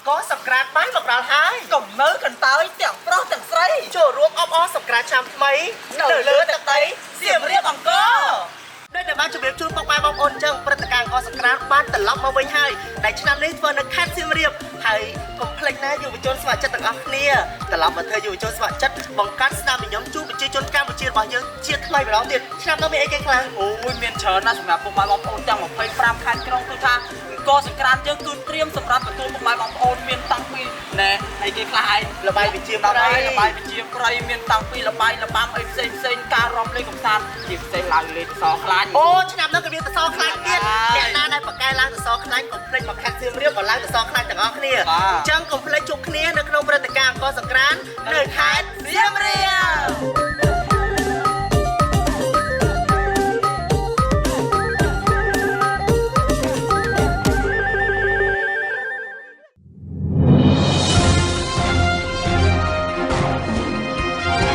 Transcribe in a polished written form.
អង្គសង្ក្រាន្តបានមកដល់ហើយកុំមើលកន្តើយទាំងប្រុសទាំងស្រីចូលរួមអបអរសង្ក្រាន្តឆ្នាំថ្មីនៅលើទឹកដីសៀមរាបអង្គដោយតែបានជម្រាបជូនពុកម៉ែបងប្អូនអញ្ចឹងព្រឹត្តិការណ៍អង្គសង្ក្រាន្តបានត្រឡប់មកវិញហើយដែលឆ្នាំនេះធ្វើនៅខេត្តសៀមរាបហើយកុំភ្លេចណាយុវជនស្ម័គ្រចិត្តទាំងអស់គ្នាត្រឡប់មកធ្វើយុវជនស្ម័គ្រចិត្តបង្កើតស្នាមញញឹមជួបប្រជាជនកម្ពុជារបស់យើងជាថ្មីម្ដងទៀតឆ្នាំនេះមានអីគេខ្លាំងអូយមានច្រើនណាស់សម្រាប់ពុកម៉ែបងប្អូនទាំង25ខេត្តក្រុងគឺថាអង្គសង្ក្រាន្តយើងគឺត្រៀមសម្រាប់ទទួលពុកម៉ែបងប្អូនមានតាំងពីណែអីគេខ្លះហើយលបាយវិជាប្រៃលបាយវិជាប្រៃមានតាំងពីលបាយលបាំអីផ្សេងការរំលេងកំសាន្តជាផ្សេងឡើងលេងសខ្លាញ់អូឆ្នាំនេះក៏មានសខ្លាញ់ទៀតអ្នកណាដែលបកកែឡើងសខ្លាញ់កុំភ្លេចមកខេត្តសៀមរាបក៏ឡើងសខ្លាញ់ទាំងអស់គ្នាអញ្ចឹងកុំភ្លេចជួបគ្នានៅក្នុងព្រឹត្តិការណ៍អង្គសង្ក្រាន្តនៅខេត្ត